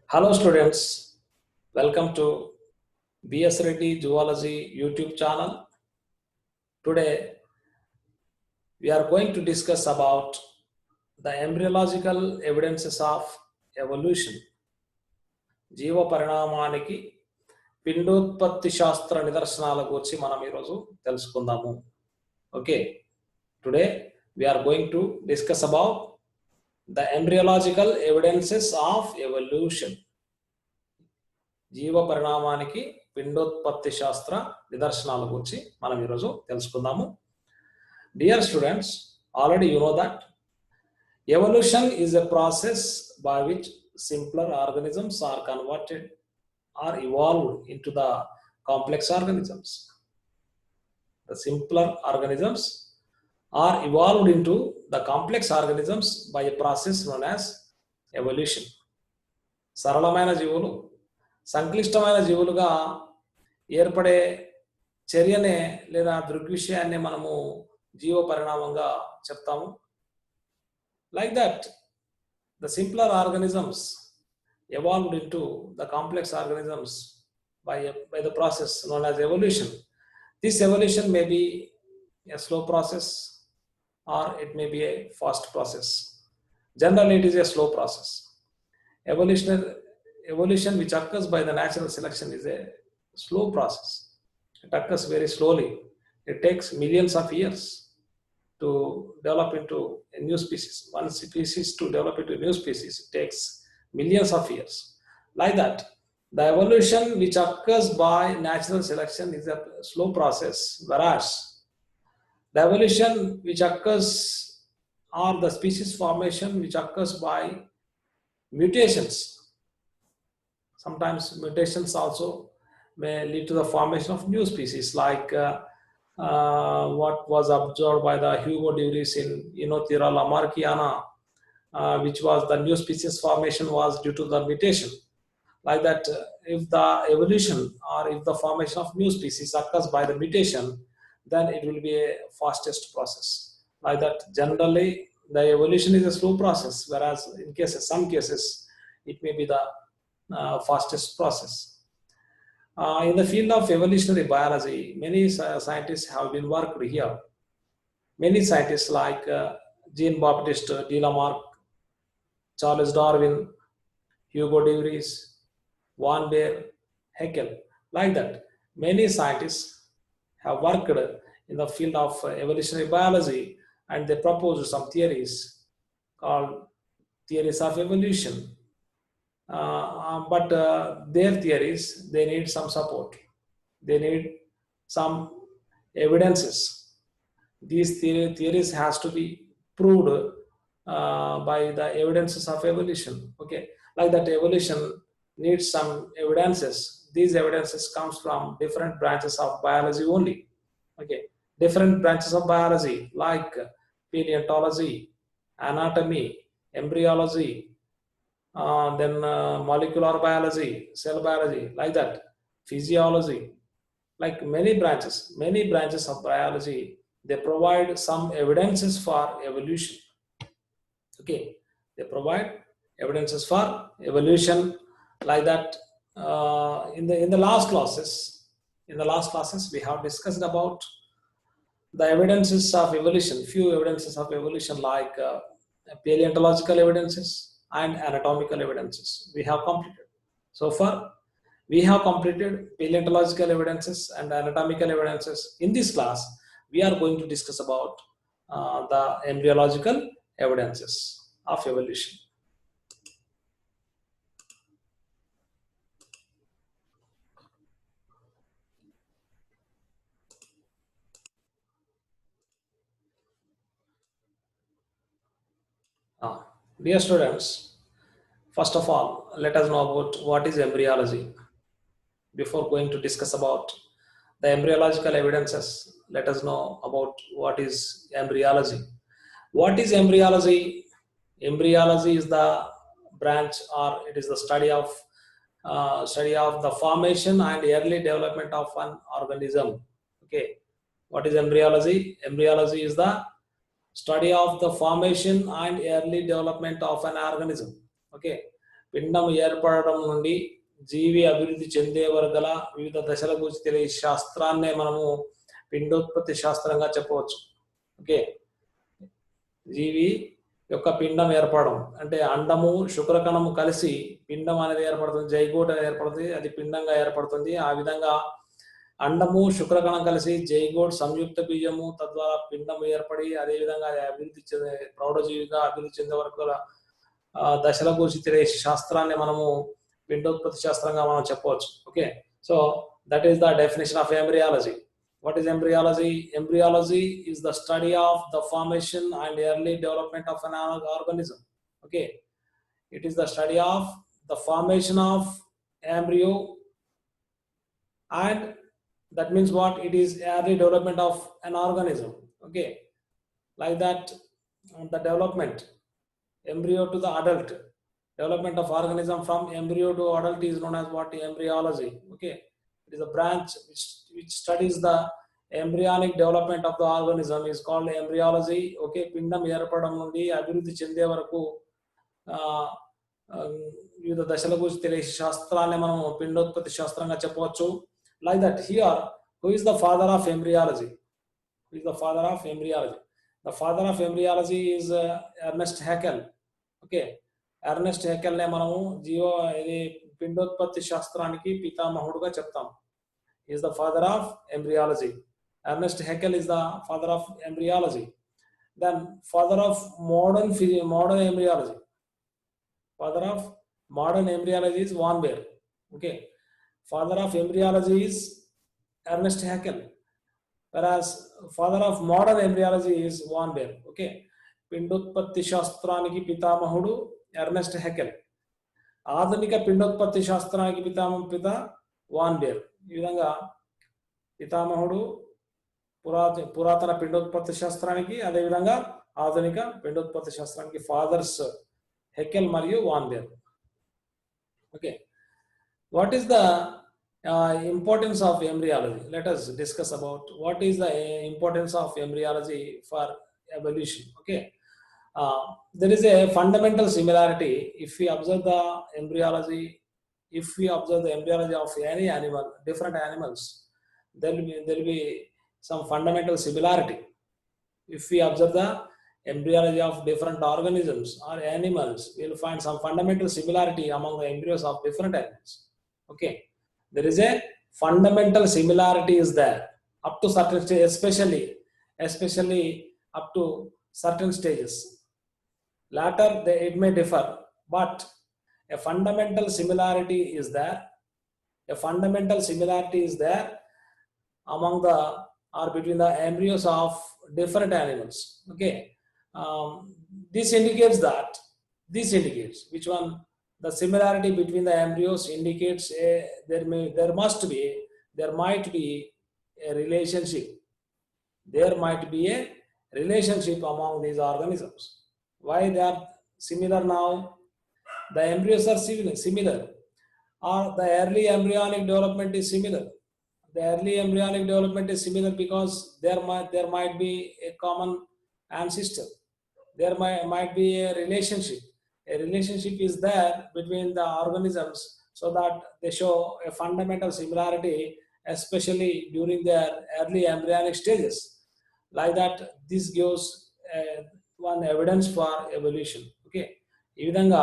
Hello students, welcome to BS Reddy Zoology YouTube channel. Today we are going to discuss about the embryological evidences of evolution. జీవ పరిణామానికి పిండోత్పత్తి శాస్త్ర నిదర్శనాల గురించి మనం ఈరోజు తెలుసుకుందాము. Okay, today we are going to discuss about the embryological evidences of evolution. జీవ పరిణామానికి పిండోత్పత్తి శాస్త్ర నిదర్శనాల గురించి మనం ఈరోజు తెలుసుకుందాము. Dear students, already you know that evolution is a process by which simpler organisms are converted or evolved into the complex organisms. The simpler organisms are evolved into the complex organisms by a process known as evolution. సరళమైన జీవులు సంక్లిష్టమైన జీవులుగా ఏర్పడే చర్యనే లేదా దృగ్విషయాన్ని మనము జీవ పరిణామంగా చెప్తాము. Like that the simpler organisms evolved into the complex organisms by the process known as evolution. This evolution may be a slow process or it may be a fast process. Generally, it is a slow process. Evolution which occurs by the natural selection is a slow process. It occurs very slowly. It takes millions of years to develop into a new species. One species to develop into a new species, it takes millions of years. Like that, the evolution which occurs by natural selection is a slow process, whereas the evolution which occurs or the species formation which occurs by mutations. Sometimes mutations also may lead to the formation of new species, like what was observed by the Hugo de Vries in Inothera lamarckiana, which was the new species formation was due to the mutation. Like that, if the evolution or if the formation of new species occurs by the mutation, then it will be a fastest process. Like that, generally the evolution is a slow process, whereas in some cases it may be the fastest process. In the field of evolutionary biology, many scientists have been worked here. Many scientists like Jean-Baptiste de Lamarck, Charles Darwin, Hugo de Vries, Van Baer, Haeckel, like that, many scientists have worked in the field of evolutionary biology, and they proposed some theories called theories of evolution. But their theories, they need some support. They need some evidences. These theories has to be proved by the evidences of evolution. Okay, like that, evolution needs some evidences. These evidences comes from different branches of biology only. Okay, different branches of biology like paleontology, anatomy, embryology, then molecular biology, cell biology, like that, physiology, like many branches of biology, they provide some evidences for evolution. Okay, they provide evidences for evolution. Like that, in the last classes we have discussed about the evidences of evolution, few evidences of evolution, like paleontological evidences and anatomical evidences we have completed. So far we have completed paleontological evidences and anatomical evidences. In this class we are going to discuss about the embryological evidences of evolution. Dear students, first of all, let us know about what is embryology. Before going to discuss about the embryological evidences, let us know about what is embryology. What is embryology? Embryology is the branch, or it is the study of the formation and early development of an organism. Okay, what is embryology? Embryology is the study of the formation and early development of an organism. Okay, పిండం ఏర్పడడం నుండి జీవి అభివృద్ధి చెందే వరకు గల వివిధ దశల గురించి తెలియ శాస్త్రాన్నే మనము పిండోత్పత్తి శాస్త్రంగా చెప్పవచ్చు. ఓకే, జీవి యొక్క పిండం ఏర్పడడం అంటే అండము శుక్రకణము కలిసి పిండం అనేది ఏర్పడుతుంది, జైగోట్ అనేది ఏర్పడుతుంది, అది పిండంగా ఏర్పడుతుంది. ఆ విధంగా అండము శుక్రకణం కలిసి జైగోట్ సంయుక్త బీజము తద్వారా పిండం ఏర్పడి అదేవిధంగా అభివృద్ధి చెందే ప్రౌఢజీవిగా అభివృద్ధి చెందే వరకు దశల గురించి తెలియ శాస్త్రాన్ని మనము పిండోత్పత్తి శాస్త్రంగా మనం చెప్పవచ్చు. Okay, so that is the definition of embryology. What is embryology? Embryology is the study of the formation and early development of an organism. Okay, it is the study of the formation of embryo, and that means what? It is early development of an organism. Okay, like that, the development embryo to the adult, development of organism from embryo to adult is known as what? Embryology. Okay, it is a branch which studies the embryonic development of the organism is called embryology. Okay, పిండం ఏర్పడడం నుండి అభివృద్ధి చెందే వరకు వివిధ దశల గురించి తెలియ శాస్త్రాన్ని మనం పిండోత్పత్తి శాస్త్రంగా చెప్పవచ్చు. Like that, here who is the father of embryology? Who is the father of embryology? The father of embryology is Ernest Haeckel. Okay, Ernest Haeckel నే మనము ఇది పిండోత్పత్తి శాస్త్రానికి పితామహుడుగా చెప్తాం. He is the father of embryology. Ernest Haeckel is the father of embryology. Then father of modern embryology. Father of modern embryology is Von Baer. Okay, father of embryology is Ernest Haeckel, whereas father of modern embryology is Von Baer. Okay, పిండోత్పత్తి శాస్త్రానికి పితామహుడు Ernest Haeckel, ఆధునిక పిండోత్పత్తి శాస్త్రానికి పిత van bear. ఈ విధంగా పితామహుడు పురాతన పిండోత్పత్తి శాస్త్రానికి, అదేవిధంగా ఆధునిక పిండోత్పత్తి శాస్త్రానికి ఫాదర్స్ హెకెల్ మరియు van bear. Okay, what is the importance of embryology? Let us discuss about what is the importance of embryology for evolution. Okay, there is a fundamental similarity if we observe the embryology. If we observe the embryology of any animal, different animals, there will be some fundamental similarity. If we observe the embryology of different organisms or animals, we will find some fundamental similarity among the embryos of different animals. Okay, there is a fundamental similarity is there up to certain stages, especially up to certain stages. Later it may differ, but a fundamental similarity is there. A fundamental similarity is there among the or between the embryos of different animals. Okay, this indicates which one? The similarity between the embryos indicates there might be a relationship. There might be a relationship among these organisms. Why they are similar now? The embryos are similar, or the early embryonic development is similar. The early embryonic development is similar because there might be a common ancestor. There might be a relationship. A relationship is there between the organisms, so that they show a fundamental similarity, especially during their early embryonic stages. Like that, this gives one evidence for evolution. Okay, ఈ విధంగా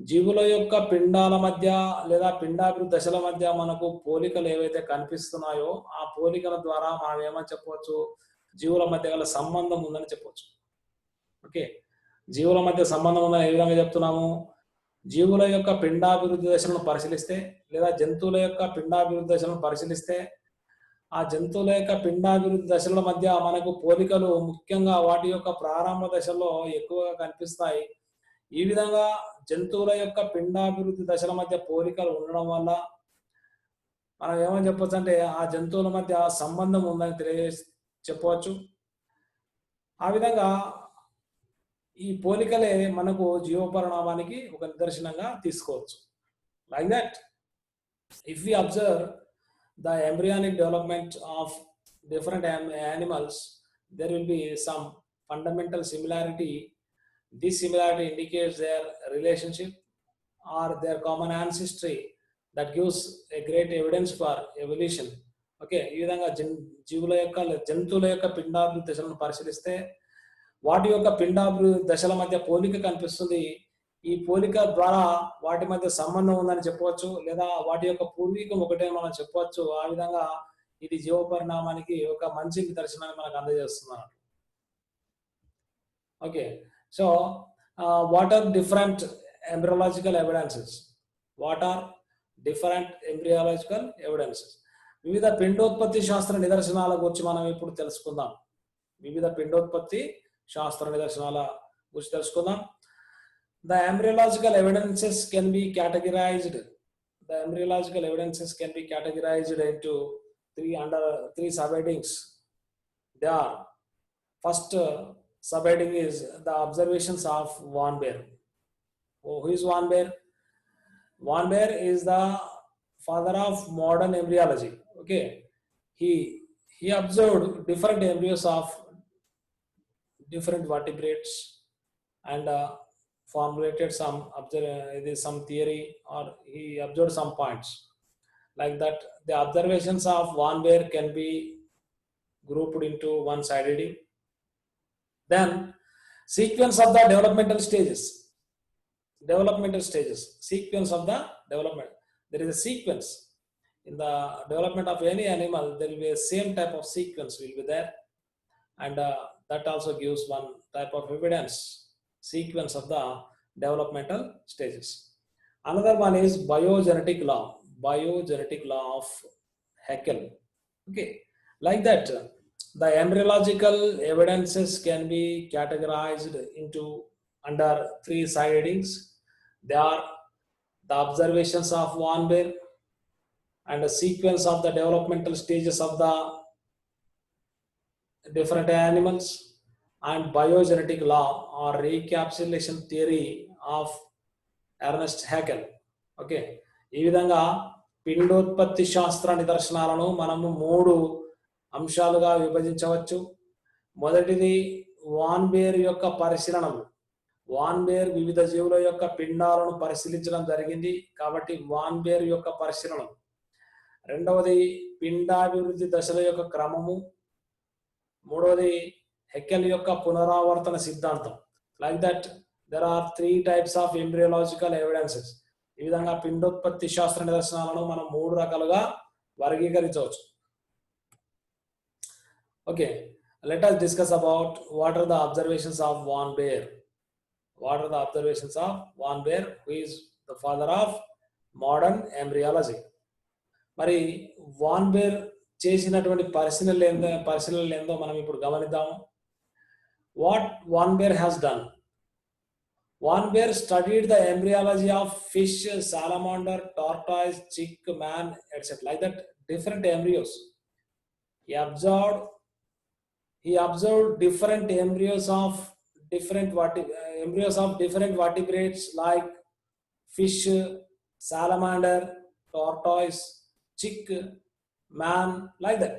జీవుల యొక్క పిండాల మధ్య లేదా పిండాభివృద్ధి దశల మధ్య మనకు పోలికలు ఏవైతే కనిపిస్తున్నాయో ఆ పోలికల ద్వారా మనం ఏమని చెప్పవచ్చు? జీవుల మధ్య గల సంబంధం ఉందని చెప్పవచ్చు. ఓకే, జీవుల మధ్య సంబంధం ఉందని ఏ విధంగా చెప్తున్నాము? జీవుల యొక్క పిండాభివృద్ధి దశలను పరిశీలిస్తే లేదా జంతువుల యొక్క పిండాభివృద్ధి దశలను పరిశీలిస్తే ఆ జంతువుల యొక్క పిండాభివృద్ధి దశల మధ్య మనకు పోలికలు ముఖ్యంగా వాటి యొక్క ప్రారంభ దశల్లో ఎక్కువగా కనిపిస్తాయి. ఈ విధంగా జంతువుల యొక్క పిండాభివృద్ధి దశల మధ్య పోలికలు ఉండడం వల్ల మనం ఏమని చెప్పొచ్చు అంటే ఆ జంతువుల మధ్య సంబంధం ఉందని చెప్పవచ్చు. ఆ విధంగా ఈ పోలికలే మనకు జీవపరిణామానికి ఒక నిదర్శనంగా తీసుకోవచ్చు. Like that, if we observe the embryonic development of different animals, there will be some fundamental similarity. This similarity indicates their relationship or their common ancestry that gives a great evidence for evolution. Okay, ఈ విధంగా జీవుల యొక్క జంతువుల యొక్క పిండాభివృద్ధి దశలను పరిశీలిస్తే వాటి యొక్క పిండాభివృద్ధి దశల మధ్య పోలిక కనిపిస్తుంది. ఈ పోలిక ద్వారా వాటి మధ్య సంబంధం ఉందని చెప్పవచ్చు, లేదా వాటి యొక్క పూర్వీకం ఒకటే మనం చెప్పవచ్చు. ఆ విధంగా ఇది జీవ పరిణామానికి ఒక మంచి నిదర్శనాన్ని మనకు అందజేస్తున్నారు. Okay, so what are different embryological evidences? What are different embryological evidences? వివిధ పిండోత్పత్తి శాస్త్ర నిదర్శనాల గురించి మనం ఇప్పుడు తెలుసుకుందాం. వివిధ పిండోత్పత్తి శాస్త్ర నిదర్శనాల గురించి తెలుసుకుందాం. The embryological evidences can be categorized. The embryological evidences can be categorized into three subheadings. They are, first subheading is the observations of Van Baer. Who is Van Baer? Van Baer is the father of modern embryology. Okay, he observed different embryos of different vertebrates and formulated some theory, or he observed some points like that. The observations of Van Baer can be grouped into one sided. Then sequence of the developmental stages. Sequence of the development. There is a sequence in the development of any animal. There will be a same type of sequence will be there, and that also gives one type of evidence, sequence of the developmental stages. Another one is biogenetic law of Haeckel. Okay, like that, the embryological evidences can be categorized into under three sidings. They are the observations of Van Baer, and a sequence of the developmental stages of the different animals, and biogenetic law or recapitulation theory of Ernest Haeckel. Okay, ఈ విధంగా పిండోత్పత్తి శాస్త్ర నిదర్శనాలను మనము 3 అంశాలుగా విభజించవచ్చు. మొదటిది van bear యొక్క పరిశీలనలు. Van bear వివిధ జీవుల యొక్క పిండాలను పరిశీలించడం జరిగింది కాబట్టి వాన్ బేర్ యొక్క పరిశీలనలు. రెండవది పిండాభివృద్ధి దశల యొక్క క్రమము. మూడవది హెక్కెల్ యొక్క పునరావర్తన సిద్ధాంతం. Like that there are 3 types of embryological evidences. ఈ విధంగా పిండోత్పత్తి శాస్త్ర నిదర్శనాలను మనం 3 రకాలుగా వర్గీకరించవచ్చు. Okay, let us discuss about what are the observations of Van Baer. What are the observations of Van Baer, who is the father of modern embryology? మరి van bear చేసినటువంటి పరిశీలనలు ఏందో మనం ఇప్పుడు గమనిద్దాము. What Van Baer has done? Van Baer studied the embryology of fish, salamander, tortoise, chick, man, etc. Like that, different embryos. He observed different embryos of different vertebrates like fish, salamander, tortoise, chick, man, like that.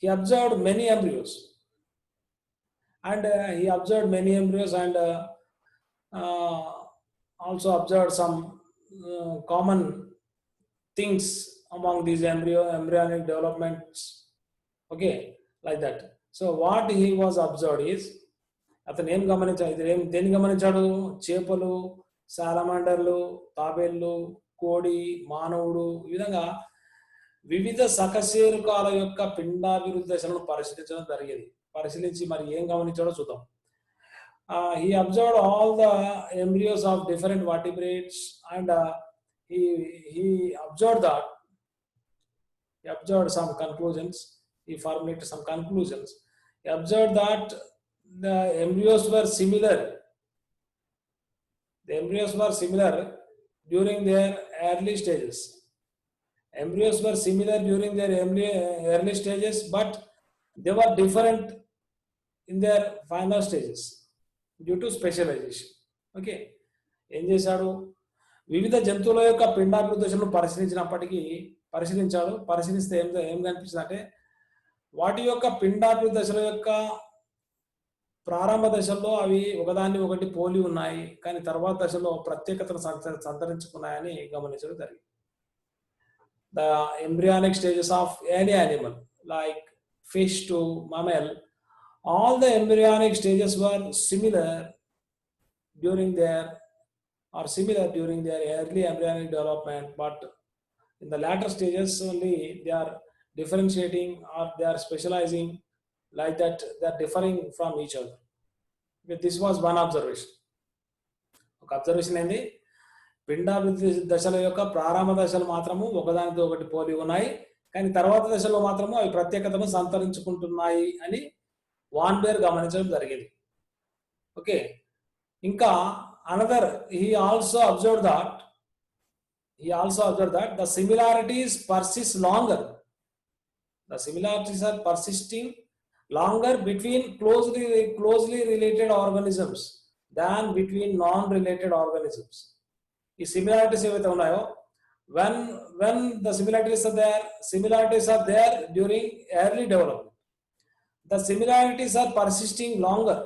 He observed many embryos, and also observed some common things among these embryonic developments. Okay, like that. So what he was observed is, అతను ఏం దేని గమనించాడు? చేపలు, సాలమాండర్లు, తాబేళ్లు, కోడి, మానవుడు, ఈ విధంగా వివిధ సకశేరుకాల యొక్క పిండాభివృద్ధి దశలను పరిశీలించడం జరిగేది. పరిశీలించి మరి ఏం గమనించాడో చూద్దాం. He observed all the embryos of different vertebrates, and he observed some conclusions. He formulated some conclusions. He observed that the embryos were similar. The embryos were similar during their early stages. Embryos were similar during their early stages, but they were different in their final stages due to specialization. Okay, ఏం చేశాడు? వివిధ జంతువుల యొక్క పిండాభివృద్ధి దశలను పరిశీలిస్తే ఏం కనిపించింది అంటే, వాటి యొక్క పిండాభివృద్ధి దశల యొక్క ప్రారంభ దశల్లో అవి ఒకదాన్ని ఒకటి పోలి ఉన్నాయి, కానీ తర్వాత దశలో ప్రత్యేకతను సంతరించుకున్నాయని గమనించడం జరిగింది. The embryonic stages of any animal, like fish to mammal, all the embryonic stages were similar during their early embryonic development, but in the latter stages only they are differentiating or they are specializing, like that they are differing from each other. This was one observation. ఒక observation ఏంది, పిండాభివృద్ధి దశల యొక్క ప్రారంభ దశలు మాత్రము ఒకదానితో ఒకటి పోలి ఉన్నాయి, కానీ తర్వాత దశలో మాత్రము అవి ప్రత్యేకతను సంతరించుకుంటున్నాయి అని వాన్ బేర్ గమనించడం జరిగింది. ఓకే, ఇంకా another he also observed that the similarities persist longer. The similarities are persisting longer between closely related organisms than between non-related organisms. ఈ similarities ఏవైతే ఉన్నాయో, when the similarities are there during early development, the similarities are persisting longer.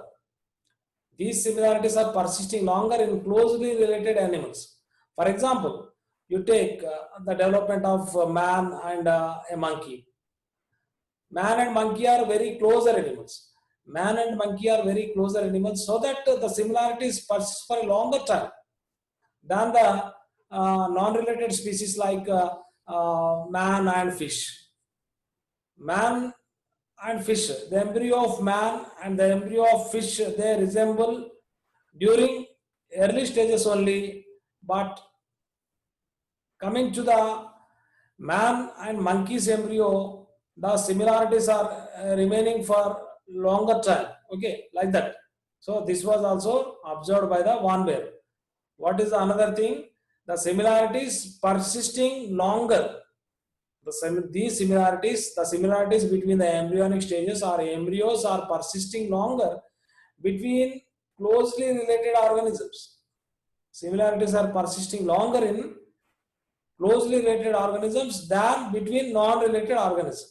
These similarities are persisting longer in closely related animals. For example, you take the development of man and a monkey. Man and monkey are very closer animals. So that the similarities persist for a longer time than the non-related species like man and fish. Man and fish, the embryo of man and the embryo of fish, they resemble during early stages only, but coming to the man and monkey's embryo, the similarities are remaining for longer time. Okay, like that. So this was also observed by the Van Baer. What is another thing? The similarities persisting longer. These similarities, the similarities between the embryonic stages or embryos are persisting longer between closely related organisms. Similarities are persisting longer in closely related organisms than between non-related organisms.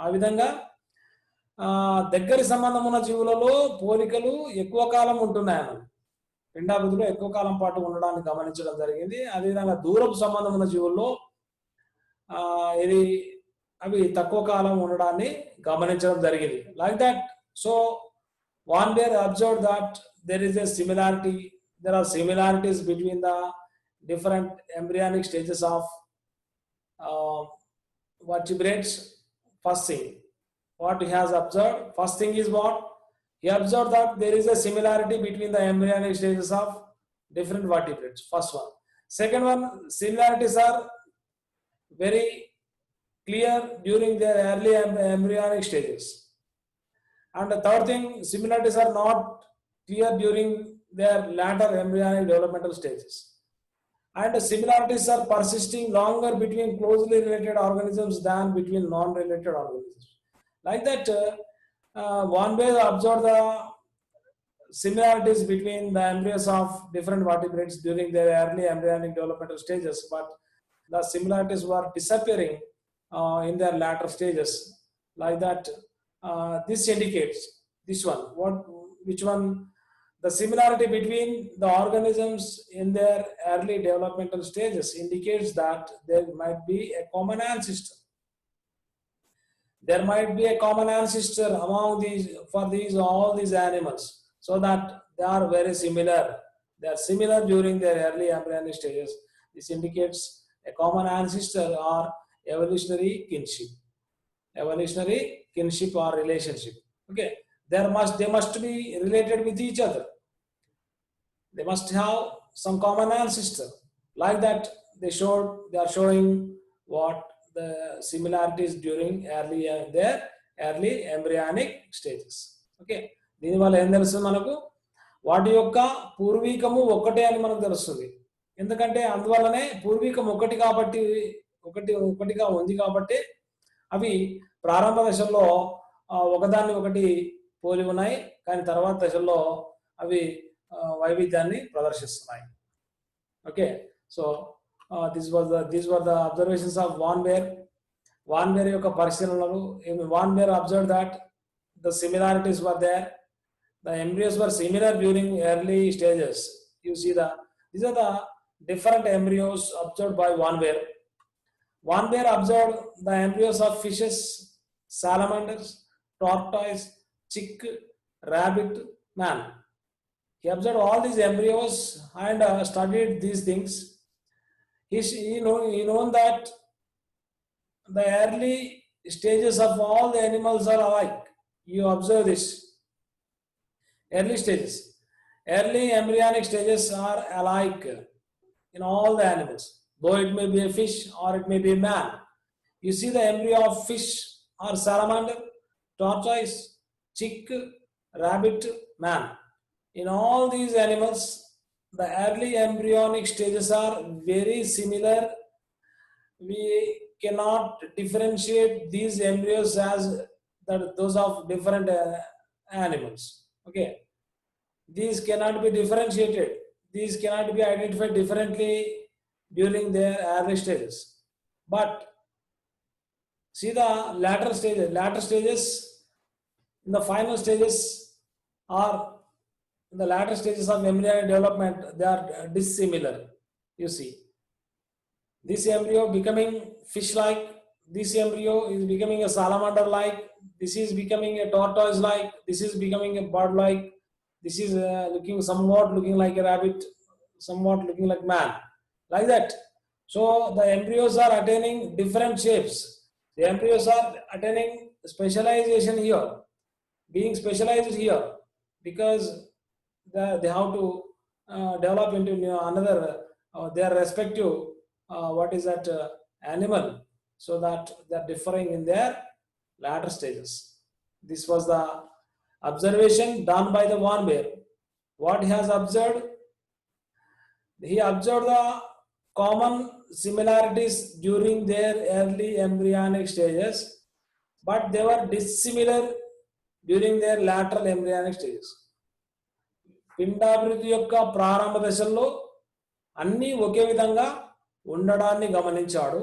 ఆ విధంగా దగ్గరి సంబంధం ఉన్న జీవులలో పోలికలు ఎక్కువ కాలం ఉంటున్నాయన్నమాట. పిండాభివృద్ధిలో ఎక్కువ కాలం పాటు ఉండడాన్ని గమనించడం జరిగింది. అదేవిధంగా దూరపు సంబంధం ఉన్న జీవుల్లో అవి తక్కువ కాలం ఉండడాన్ని గమనించడం జరిగింది. Like that, so van bear observed that there are similarities between the different embryonic stages of vertebrates. First thing what he has observed, first thing is what he observed, that there is a similarity between the embryonic stages of different vertebrates. First one. Second one, similarities are very clear during their early embryonic stages. And the third thing, similarities are not clear during their later embryonic developmental stages. And the similarities are persisting longer between closely related organisms than between non-related organisms. Like that, Van Baer observed the similarities between the embryos of different vertebrates during their early embryonic developmental stages, but the similarities were disappearing in their later stages. Like that, this indicates this one. Which one? The similarity between the organisms in their early developmental stages indicates that there might be a common ancestor. There might be a common ancestor among all these animals, so that they are very similar. They are similar during their early embryonic stages. This indicates a common ancestor or evolutionary kinship or relationship. Okay, they must be related with each other. They must have some common ancestor. Like that, they are showing what the similarities during their early embryonic stages. Okay, దీని వల్ల ఏం తెలుస్తుంది మనకు, వాటి యొక్క పూర్వీకము ఒక్కటే అని మనకు తెలుస్తుంది. ఎందుకంటే అందువల్లనే పూర్వీకం ఒకటిగా ఉంది కాబట్టి అవి ప్రారంభ దశల్లో ఒకదాన్ని ఒకటి పోలి ఉన్నాయి, కానీ తర్వాత దశల్లో అవి వైవిధ్యాన్ని ప్రదర్శిస్తున్నాయి. Okay, so these were the observations of Van Baer. Van Baer యొక్క పరిశీలనలు, Van Baer observed that the similarities were there The embryos were similar during early stages. You see these are the different embryos observed by Van Baer. Van Baer observed the embryos of fishes, salamanders, tortoise, chick, rabbit, man. He observed all these embryos and studied these things. He known that the early stages of all the animals are alike. You observe this. Early stages. Early embryonic stages are alike in all the animals, though it may be a fish or it may be a man. You see the embryo of fish or salamander, tortoise, chick, rabbit, man. In all these animals, the early embryonic stages are very similar. We cannot differentiate these embryos as those of different animals. Okay, these cannot be differentiated. These cannot be identified differently during their early stages. But see the latter stages, in the final stages or in the latter stages of embryonic development, they are dissimilar. You see, this embryo becoming fish-like, this embryo is becoming a salamander-like, this is becoming a tortoise-like, this is becoming a bird-like, this is somewhat looking like a rabbit, somewhat looking like man, like that. So the embryos are attaining different shapes. The embryos are attaining specialization here, being specialized here, because they have to develop into another their respective animal, so that they're differing in their latter stages. This was the observation done by the Van Baer. What he has observed? He observed the common similarities during their early embryonic stages, but they were dissimilar during their lateral embryonic stages. పిండాభివృద్ధి యొక్క ప్రారంభ దశల్లో అన్నీ ఒకే విధంగా ఉండడాన్ని గమనించాడు.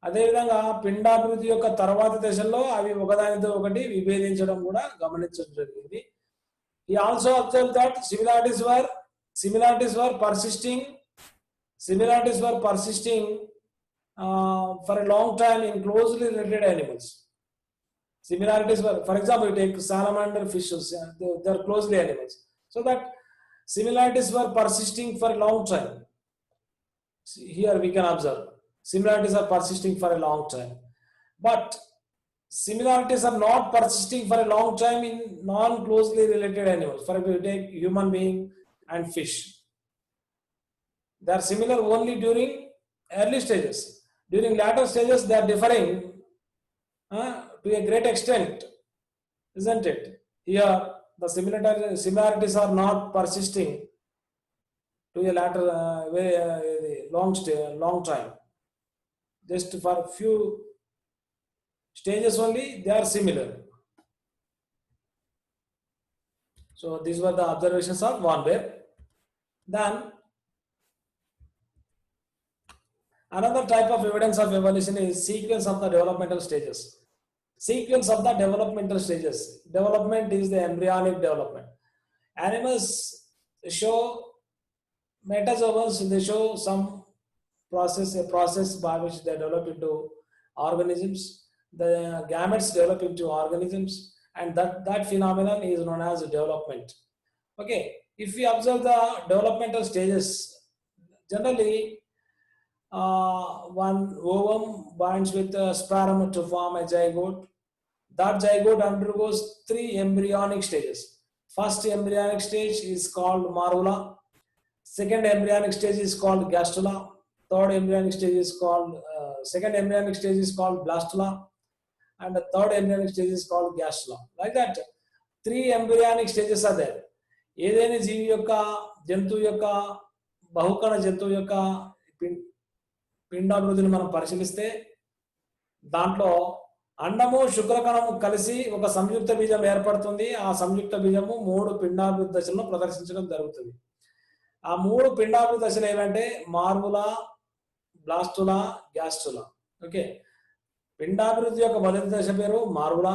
అదేవిధంగా పిండాభివృద్ధి యొక్క తర్వాత దశల్లో అవి ఒకదానితో ఒకటి విభేదించడం కూడా గమనించడం జరిగింది. He also observed that similarities were persisting for a long time in closely related animals. Similarities were, for example, you take salamander, fishes, they are closely animals. So that similarities were persisting for a long time. Here we can observe similarities are persisting for a long time, but similarities are not persisting for a long time in non-closely related animals. For example, you take human being and fish. They are similar only during early stages. During later stages, they are differing to a great extent, isn't it? Here, the similarities are not persisting to a later long time. Just for a few stages only, they are similar. So these were the observations of Van Baer. Then another type of evidence of evolution is sequence of the developmental stages. Sequence of the developmental stages. Development is the embryonic development. Animals show metazoans, they show some a process by which they develop into organisms. The gametes develop into organisms, and that phenomenon is known as development. Okay, if we observe the developmental stages, generally one ovum binds with a sperm to form a zygote. That zygote undergoes 3 embryonic stages. First embryonic stage is called morula. Second embryonic stage is called gastrula. Third embryonic stage is called second embryonic stage is called blastula, and the third embryonic stage is called gastrula. Like that, 3 embryonic stages are there. ఏదైనా జీవి యొక్క జంతువు యొక్క బహుకణ జంతువు యొక్క పిండాభివృద్ధిని మనం పరిశీలిస్తే దాంట్లో అండము శుక్రకణము కలిసి ఒక సంయుక్త బీజం ఏర్పడుతుంది. ఆ సంయుక్త బీజము 3 పిండాభివృద్ధి దశలను ప్రదర్శించడం జరుగుతుంది. ఆ 3 పిండాభివృద్ధి దశలు ఏమంటే మార్వులా, బ్లాస్టులా, గ్యాస్టులా. ఓకే, పిండాభివృద్ధి యొక్క మొదటి దశ పేరు మార్వులా.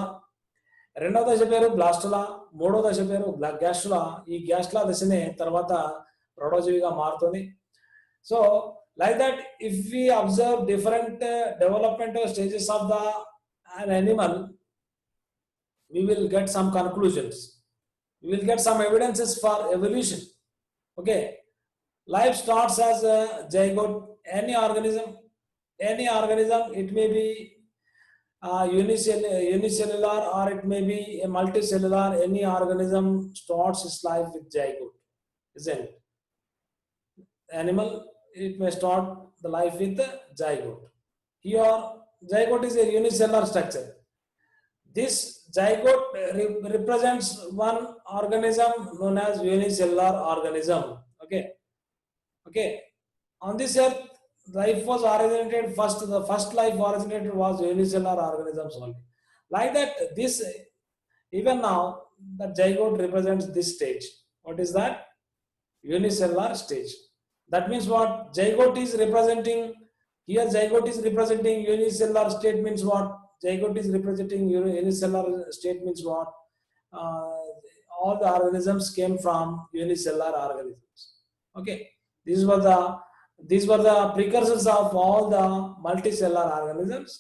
రెండవ దశ పేరు బ్లాస్టులా, మూడో దశ పేరు గ్యాస్టులా. ఈ గ్యాస్టులా దశనే తర్వాత ప్రౌఢజీవిగా మారుతుంది. So like that, if we observe different developmental stages of an animal, we will get some conclusions, we will get some evidences for evolution. Okay, life starts as a zygote. Any organism, it may be unicellular or it may be a multicellular. Any organism starts its life with zygote, isn't it? Animal, it may start the life with the zygote. Here, zygote is a unicellular structure. This zygote represents one organism known as unicellular organism. Okay. On this earth, life was originated first. The first life originated was unicellular organisms only. Like that, this even now the zygote represents this stage. What is that? Unicellular stage. That means what? Zygote is representing here. Zygote is representing unicellular state means what? Zygote is representing unicellular state means what? All the organisms came from unicellular organisms. Okay, these were the precursors of all the multicellular organisms.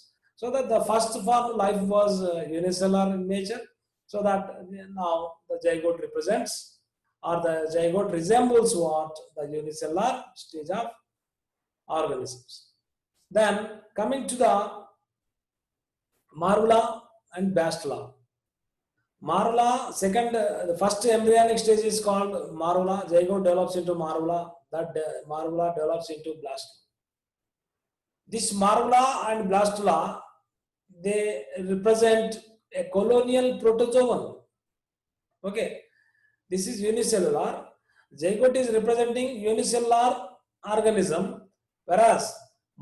So that the first form life was unicellular in nature. So that now the zygote represents, or the zygote resembles what? The unicellular stage of organisms. Then coming to the Marula and Blastula. Marula, the first embryonic stage is called Marula. Zygote develops into Marula. That Marula develops into Blastula. This Marula and Blastula, they represent a colonial protozoan. Okay. This is unicellular. Zygote is representing unicellular organism, whereas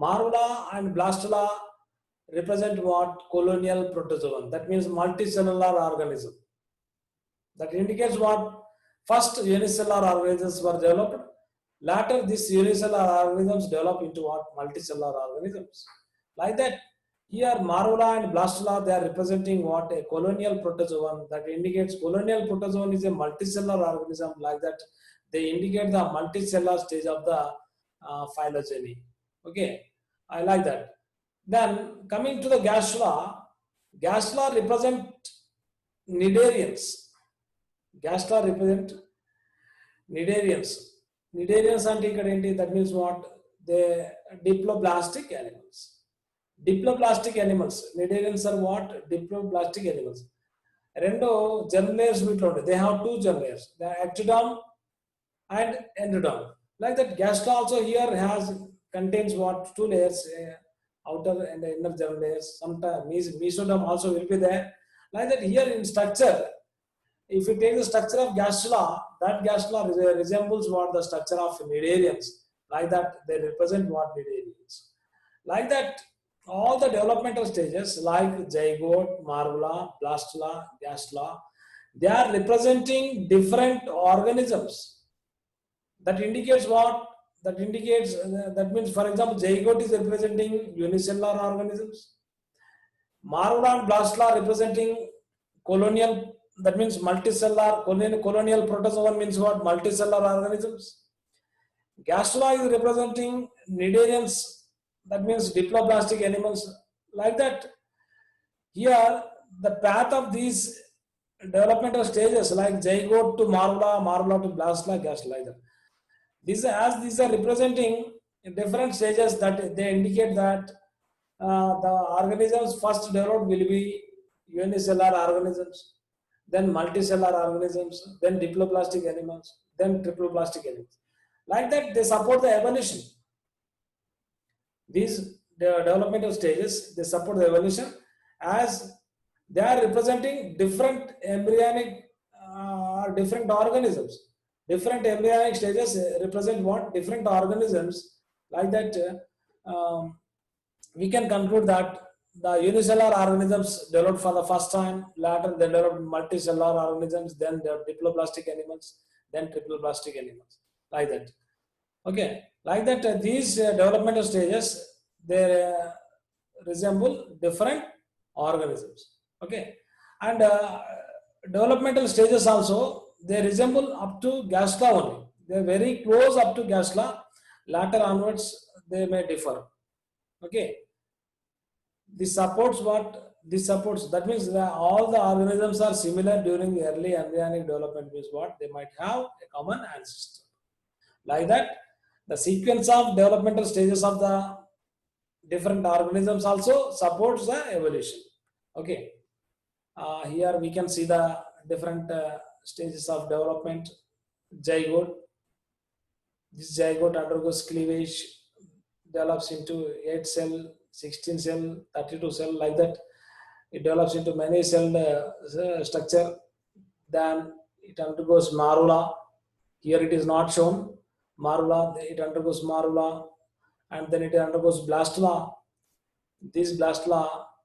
Marula and Blastula represent what? Colonial protozoan. That means multicellular organism. That indicates what? First unicellular organisms were developed. Later, these unicellular organisms develop into what? Multicellular organisms. Like that, here Marula and Blastula, they are representing what? A colonial protozoan. That indicates colonial protozoan is a multicellular organism. Like that, they indicate the multicellular stage of the phylogeny. Okay, I like that. Then coming to the Gastrula, Gastrula represent Cnidarians. Gastrula represent Cnidarians. Cnidarians and that means what? They diploblastic animals. Diploblastic animals. Cnidarians are what? Diploblastic animals. Rendo germ layers vitlo. They have two germ layers. They are ectoderm and endoderm. Like that, Gastrula also here contains what? Two layers, outer and inner germ layers. Sometimes mesoderm also will be there. Like that, here in structure, if you take the structure of Gastrula, that Gastrula resembles what? The structure of Cnidarians. Like that, they represent what? Cnidarians. Like that, all the developmental stages like zygote, Marula, Blastula, Gastrula, they are representing different organisms. That indicates what? That means, for example, zygote is representing unicellular organisms. Marula and Blastula representing colonial, that means multicellular. Colonial protozoan means what? Multicellular organisms. Gastrula is representing Cnidarians, that means diploblastic animals. Like that, here the path of these developmental stages like zygote to Marula, Marula to Blastula, Gastrula, like that. These are representing different stages that they indicate that the organisms first developed will be unicellular organisms, then multicellular organisms, then diploblastic animals, then triploblastic animals. Like that, they support the evolution. These developmental stages, they support the evolution as they are representing different embryonic different organisms. Different embryonic stages represent what? Different organisms. Like that, we can conclude that the unicellular organisms developed for the first time. Later, they developed multicellular organisms. Then the diploblastic animals. Then triploblastic animals. Like that. Okay. Like that, these developmental stages, they resemble different organisms. Okay. And developmental stages also, they resemble up to Gastla only. They are very close up to Gastla. Later onwards, they may differ. Okay. This supports what? This supports, that means that all the organisms are similar during the early embryonic development, means what? They might have a common ancestor. Like that, the sequence of developmental stages of the different organisms also supports the evolution. Okay. Here we can see the different stages of development. Zygote. This zygote undergoes cleavage, develops into 8 cell, 16 cell, 32 cell, like that. It develops into many cell structure. Then it undergoes marula. Here it is not shown. Marula, it undergoes marula, and then it undergoes blastula. This blastula,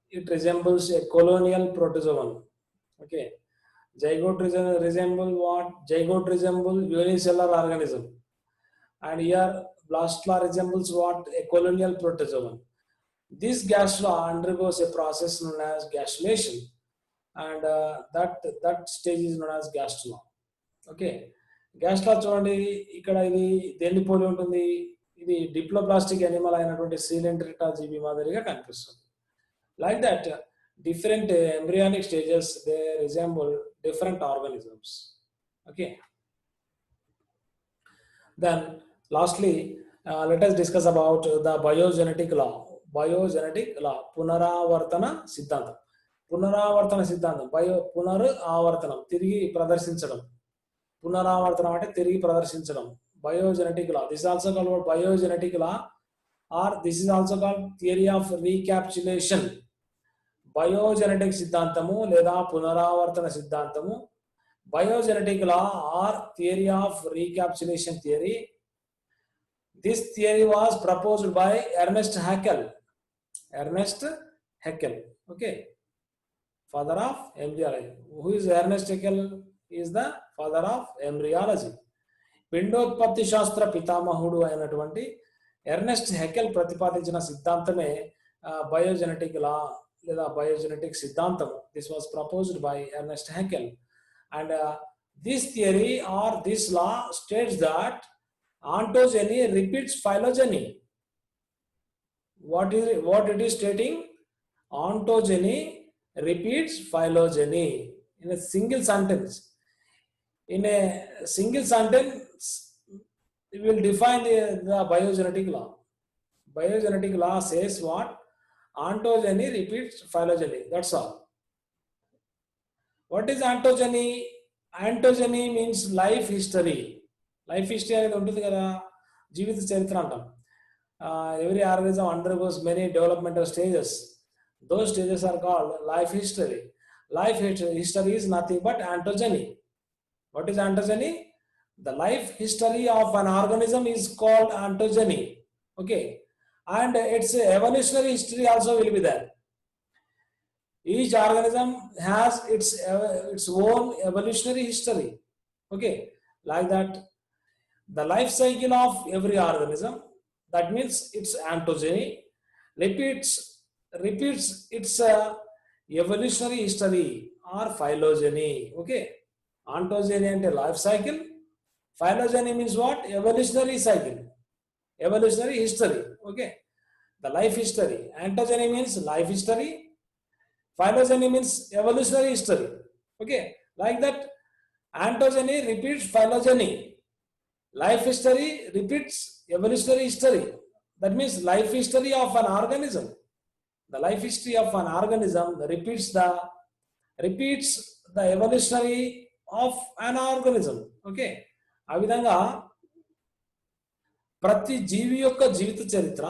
it resembles a colonial protozoan. Okay. Zygote resemble what? Zygote resemble unicellular organism. And here blastula resembles what? A colonial protozoan. This gastrula undergoes a process known as gastrulation, and that stage is known as gastrula. Okay. Gastrula చూడండి ఇక్కడ ఇది దేన్ని పోలి ఉంటుంది, ఇది డిప్లోప్లాస్టిక్ animal అయినటువంటి సీలెంట్రిటా జీవి మాదిరిగా కనిపిస్తుంది. Like that, different embryonic stages, they resemble different organisms. Okay. Then lastly, let us discuss about the biogenetic law. Biogenetic law, పునరావర్తన సిద్ధాంతం. పునరావర్తన సిద్ధాంతం, పునరు ఆవర్తనం, తిరిగి ప్రదర్శించడం. పునరావర్తనం అంటే తిరిగి ప్రదర్శించడం. Biogenetic law, this is also called biogenetic law, or this is also called theory of recapitulation. బయోజెనెటిక్ సిద్ధాంతము లేదా పునరావర్తన సిద్ధాంతము, biogenetic law or theory of recapitulation theory. This theory was proposed by Ernest Haeckel. Ernest Haeckel, okay, father of embryology. Who is Ernest Haeckel? Is the father of embryology. పిండోత్పత్తి శాస్త్ర పితామహుడు అయినటువంటి Ernest హ్యాకెల్ ప్రతిపాదించిన సిద్ధాంతమే బయోజెనెటిక్ లా లేదా బయోజెనెటిక్ సిద్ధాంతం. This was proposed by Ernest Haeckel. And this theory or this law states that ontogeny repeats phylogeny. What it is stating? Ontogeny repeats phylogeny in a single sentence. In a single sentence, we will define the biogenetic law. Biogenetic law says what? Ontogeny repeats phylogeny. That's all. What is ontogeny? Ontogeny means life history. Life history అనేది ఉంటుంది కదా, జీవిత చరిత్ర అంటాం. Every organism undergoes many developmental stages. Those stages are called life history. Life history is nothing but ontogeny. What is ontogeny? The life history of an organism is called ontogeny. Okay. And its evolutionary history also will be there. Each organism has its own evolutionary history. Okay. Like that, the life cycle of every organism, that means its ontogeny, repeats its evolutionary history or phylogeny. Okay. Ontogeny and life cycle. Phylogeny means what? Evolutionary cycle, evolutionary history. Okay. The life history. Ontogeny means life history. Phylogeny means evolutionary history. Okay. Like that, ontogeny repeats phylogeny. Life history repeats evolutionary history. That means life history of an organism. The life history of an organism repeats the evolutionary of an organism. Okay. ఆ విధంగా ప్రతి జీవి యొక్క జీవిత చరిత్ర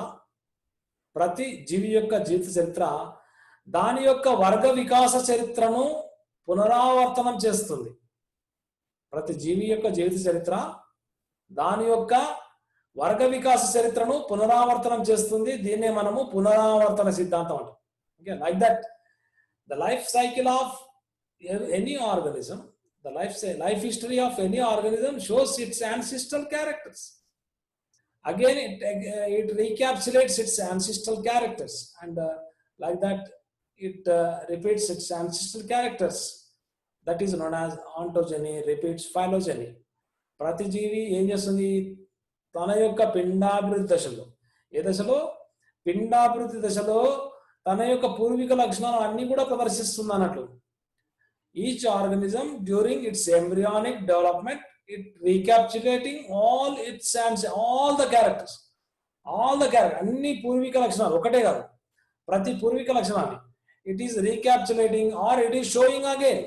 దాని యొక్క వర్గ వికాస చరిత్రను పునరావర్తనం చేస్తుంది. ప్రతి జీవి యొక్క జీవిత చరిత్ర దాని యొక్క వర్గ వికాస చరిత్రను పునరావర్తనం చేస్తుంది. దీన్నే మనము పునరావర్తన సిద్ధాంతం అంటాం. Okay. Like that, the life cycle of any organism, the life history of any organism shows its ancestral characters. Again, it recapitulates its ancestral characters, and like that, it repeats its ancestral characters. That is known as ontogeny, repeats phylogeny. ప్రతి జీవి ఏం చేస్తుంది? తన యొక్క పిండాభివృద్ధి దశలో, ఏ దశలో? పిండాభివృద్ధి దశలో తన యొక్క పూర్వీక లక్షణాలు అన్ని కూడా ప్రదర్శిస్తుంది అన్నట్లు. Each organism during its embryonic development, it recapitulating all the characters, అన్ని పూర్వీక లక్షణాలు ఒకటే కాదు, ప్రతి పూర్వీక లక్షణాన్ని it is recapitulating or it is showing again.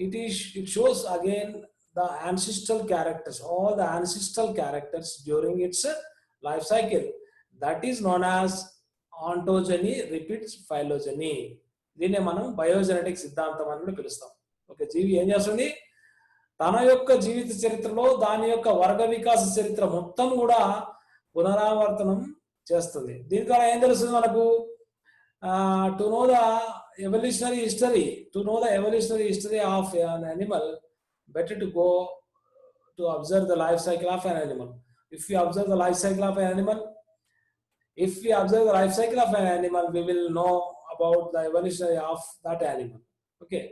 It shows again the ancestral characters, all the ancestral characters during its life cycle. That is known as ontogeny, repeats phylogeny. దీన్నే మనం బయోజెనెటిక్ సిద్ధాంతం అని కూడా పిలుస్తాం. ఒక జీవి ఏం చేస్తుంది? తన యొక్క జీవిత చరిత్రలో దాని యొక్క వర్గ వికాస చరిత్ర మొత్తం కూడా పునరావర్తనం చేస్తుంది. దీని ద్వారా ఏం తెలుస్తుంది మనకు? To know the evolutionary history of an animal, better to go to observe the life cycle of an animal. If we observe the life cycle of an animal, we will know about the evolution of that animal. Okay,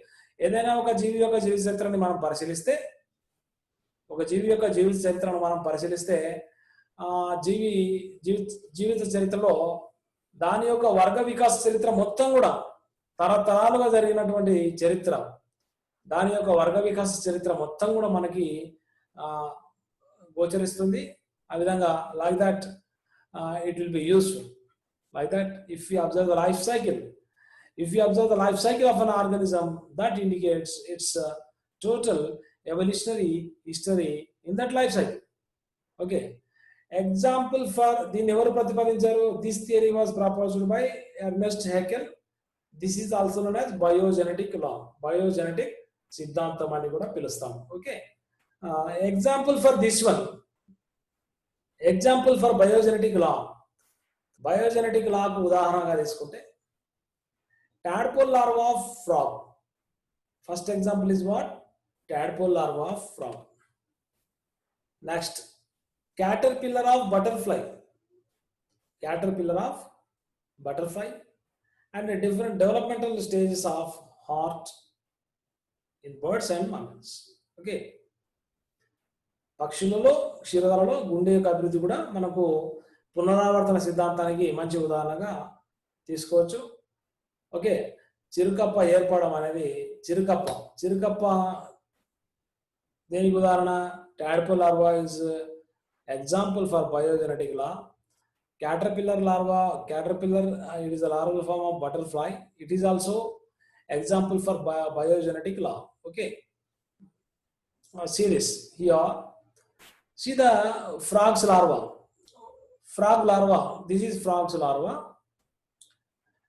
ఏదైనా ఒక జీవి యొక్క జీవిత చరిత్రని మనం పరిశీలిస్తే జీవిత చరిత్రలో దాని యొక్క వర్గ వికాస చరిత్ర మొత్తం కూడా తరతరాలుగా జరిగినటువంటి చరిత్ర, దాని యొక్క వర్గ వికాస చరిత్ర మొత్తం కూడా మనకి గోచరిస్తుంది. ఆ విధంగా like that it will be useful. Like that, if we observe the life cycle of an organism, that indicates its total evolutionary history in that life cycle. Okay, example for దీన్ని ఎవరు ప్రతిపాదించారు? This theory was proposed by Ernest Haeckel. This is also known as biogenetic law, biogenetic సిద్ధాంతం అని కూడా పిలుస్తాం. Okay, example for this one, example for biogenetic law. Biogenetic లాకు ఉదాహరణగా తీసుకుంటే tadpole larva of frog. First example is what? Tadpole larva of frog. Next, caterpillar of butterfly, and the different developmental stages of heart in birds and mammals. Okay, పక్షులలో క్షీరదాలలో గుండె యొక్క అభివృద్ధి కూడా మనకు పునరావర్తన సిద్ధాంతానికి మంచి ఉదాహరణగా తీసుకోవచ్చు. ఓకే, చిరుకప్ప ఏర్పడడం అనేది చిరుకప్ప దేనికి ఉదాహరణ? tadpole larva is example for biogenetic law. Caterpillar it is a larval form of butterfly. It is also example for biogenetic law. Okay, see this here. See the frog's larva. This is frog's larva.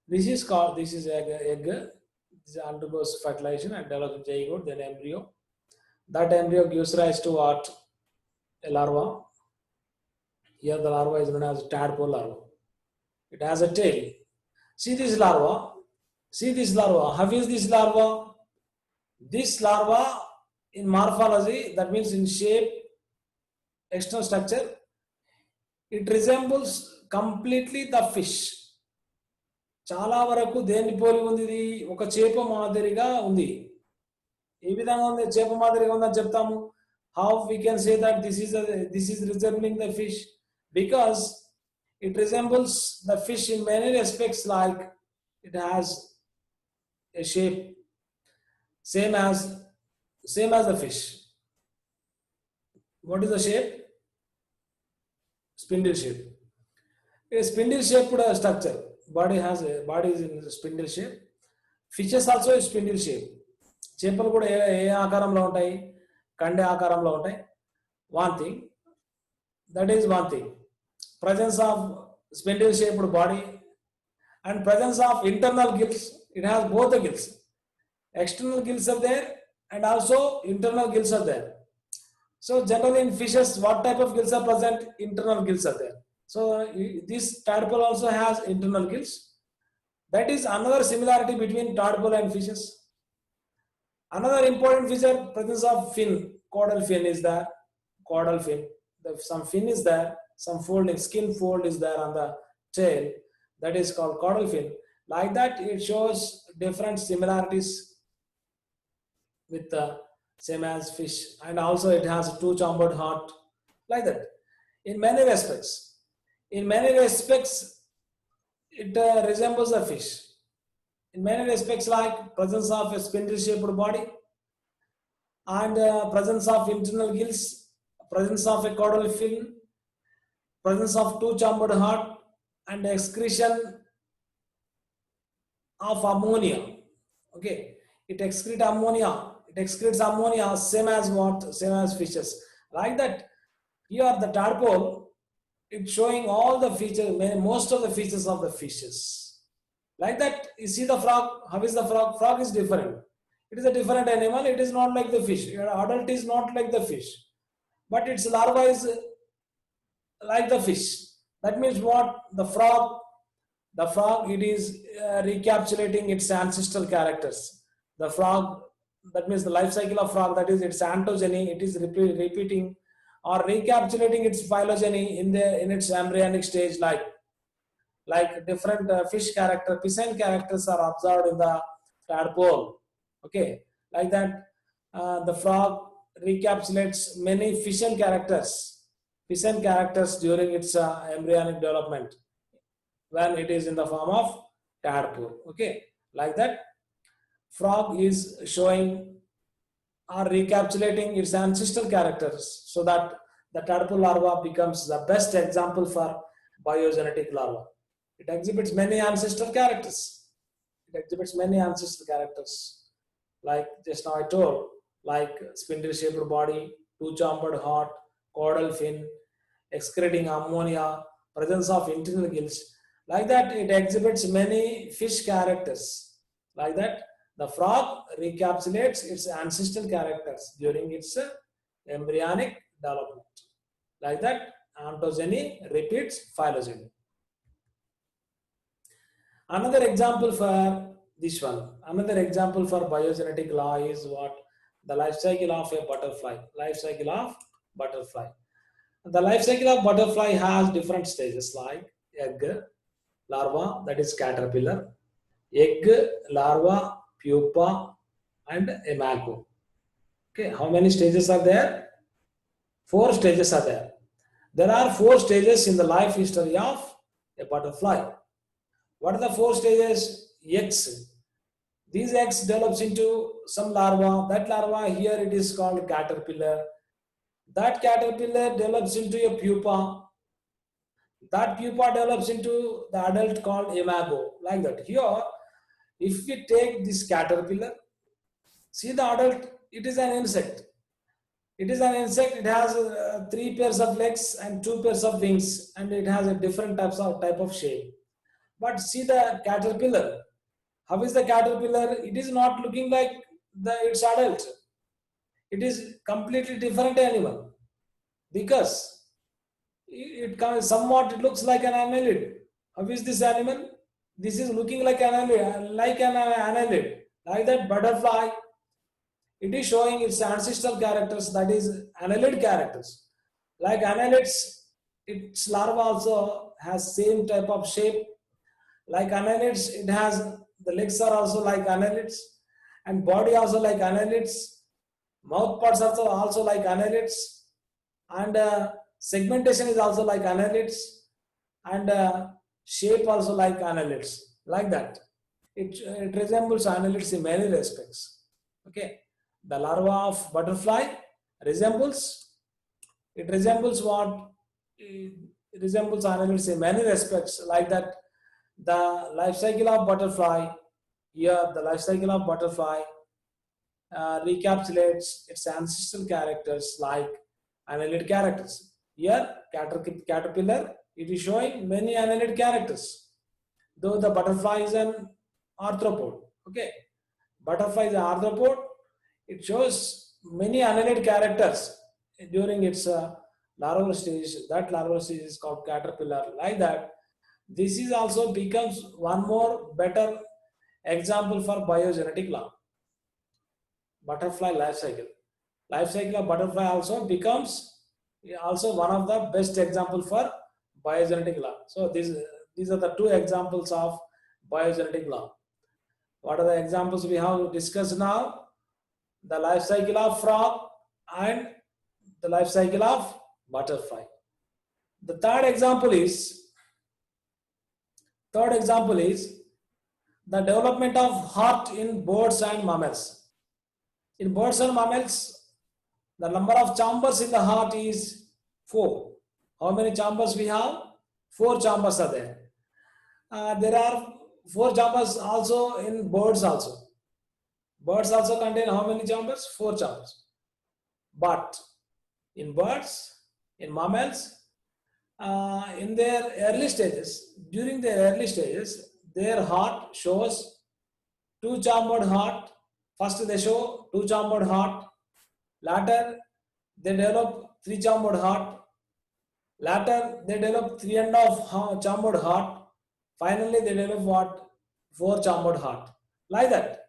This is egg. This undergoes fertilization and develops zygote, then embryo. That embryo gives rise to what? A larva. Here the larva is known as tadpole larva. It has a tail. See this larva. How is this larva? This larva in morphology, that means in shape, external structure, it resembles completely the fish. చాలా వరకు దేన్ని పోలి ఉంది? ఇది ఒక చేప మాదిరిగా ఉంది. ఏ విధంగా ఉంది? చేప మాదిరిగా ఉందని చెప్తాము. How we can say that this is resembling the fish? Because it resembles the fish in many respects, like it has a shape same as the fish. What is the shape? Spindle shape. A spindle shaped structure. Body is in spindle shape. Fishes also is spindle shape. చేపలు కూడా ఏ ఆకారంలో ఉంటాయి? కండే ఆకారంలో ఉంటాయి. One thing. Presence of spindle shaped body and presence of internal gills. It has both the gills. External gills are there and also internal gills are there. So generally in fishes, what type of gills are present? Internal gills are there. So this tadpole also has internal gills. That is another similarity between tadpole and fishes. Another important feature, presence of fin. Caudal fin is there. Some fin is there. Some folding, skin fold is there on the tail. That is called caudal fin. Like that, it shows different similarities with the same as fish, and also it has two chambered heart, like that. In many respects, in many respects, it resembles a fish. In many respects, like presence of a spindle-shaped body and presence of internal gills, presence of a caudal fin, presence of two chambered heart, and excretion of ammonia. Okay, it excretes ammonia. It excretes ammonia, same as what? Same as fishes. Like that, here the tadpole, it's showing all the features, most of the features of the fishes. Like that, you see the frog. How is the frog? Frog is different. It is a different animal. It is not like the fish. Your adult is not like the fish, but its larva is like the fish. That means what? The frog, it is recapitulating its ancestral characters. The frog, that means the life cycle of frog, that is its ontogeny, it is repeating or recapitulating its phylogeny in its embryonic stage, like different fish character, piscine characters are observed in the tadpole. Okay, like that, the frog recapitulates many piscine characters during its embryonic development when it is in the form of tadpole. Okay, like that, frog is showing or recapitulating its ancestral characters so that the tadpole larva becomes the best example for biogenetic larva. It exhibits many ancestral characters. It exhibits many ancestral characters. Like just now I told, like spindle-shaped body, two-chambered heart, caudal fin, excreting ammonia, presence of internal gills. Like that, it exhibits many fish characters. Like that, the frog recapitulates its ancestral characters during its embryonic development. Like that, ontogeny repeats phylogeny. Another example for this one, another example for biogenetic law is what? The life cycle of a butterfly. Life cycle of butterfly. The life cycle of butterfly has different stages like egg, larva, that is caterpillar, egg, larva, pupa, and imago. Okay, how many stages are there? 4 stages are there. There are 4 stages in the life history of a butterfly. What are the 4 stages? Eggs. These eggs develops into some larva. That larva here it is called caterpillar. That caterpillar develops into a pupa. That pupa develops into the adult called imago. Like that. Here, if we take this caterpillar, see the adult, it is an insect. It is an insect. It has 3 pairs of legs and 2 pairs of wings, and it has a different type of shape. But see the caterpillar. How is the caterpillar? It is not looking like its adult. It is completely different animal because it somewhat it looks like an annelid. How is this animal? This is looking like an annelid, like that butterfly. It is showing its ancestral characters, that is annelid characters. Like annelids, its larva also has same type of shape. Like annelids, it has the legs are also like annelids, and body also like annelids. Mouth parts also like annelids, and segmentation is also like annelids, and shape also like annelids. Like that, it resembles annelids in many respects. Okay, the larva of butterfly resembles what? It resembles annelids in many respects. Like that, the life cycle of butterfly, here the life cycle of butterfly recapitulates its ancestral characters like annelid characters. Here caterpillar, it is showing many annelid characters, though the butterfly is an arthropod. Okay, butterfly is an arthropod. It shows many annelid characters during its larval stage. That larval stage is called caterpillar. Like that, this is also becomes one more better example for biogenetic law. Butterfly life cycle. Life cycle of butterfly also becomes also one of the best example for biogenetic law. So these are the 2 examples of biogenetic law. What are the examples we have discussed now? The life cycle of frog and the life cycle of butterfly. The third example is the development of heart in birds and mammals. In birds and mammals, the number of chambers in the heart is 4. How many chambers we have? 4 chambers are there. There are 4 chambers also in birds also. Birds also contain how many chambers? 4 chambers. But in birds, in mammals, in their early stages, during their early stages, their heart shows 2-chambered heart. First they show 2-chambered heart. Later they develop 3-chambered heart. Later they develop 3.5-chambered heart. Finally they develop what? 4-chambered heart. Like that.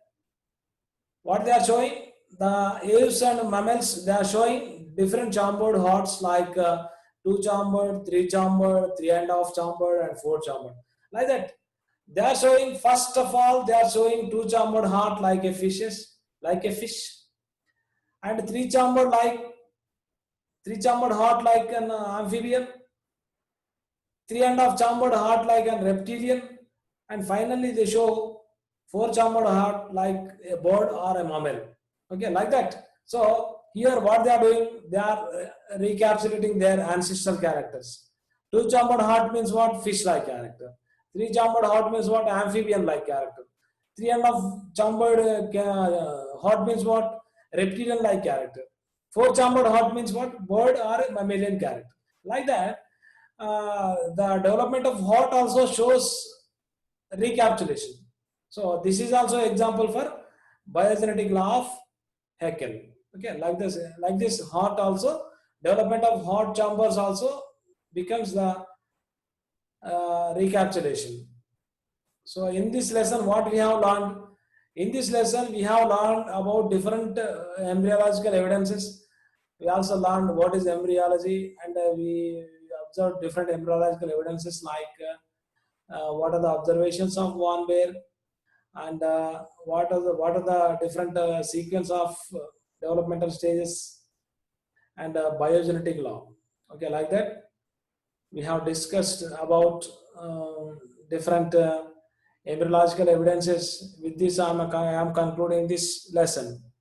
What they are showing? The aves and mammals, they are showing different chambered hearts like 2-chambered, 3-chambered, 3.5-chambered and 4-chambered. Like that. They are showing, first of all, they are showing 2-chambered heart like a fish, and 3-chambered heart like an amphibian, 3.5-chambered heart like a reptilian, and finally they show 4-chambered heart like a bird or a mammal. Okay, like that. So here what they are doing, they are recapitulating their ancestral characters. 2-chambered heart means what? Fish-like character. 3-chambered heart means what? Amphibian-like character. 3.5-chambered heart means what? Reptilian-like character. 4-chambered heart means what? Bird or mammalian character. Like that, the development of heart also shows recapitulation. So this is also example for biogenetic law of Haeckel. Okay, like this heart also, development of heart chambers also becomes the recapitulation. So in this lesson, what we have learned? In this lesson, we have learned about different embryological evidences. We also learned what is embryology, and we observed different embryological evidences like what are the observations of Von Baer, and what are the different sequence of developmental stages, and biogenetic law. Okay, like that. We have discussed about different embryological evidences. With this, I am concluding this lesson.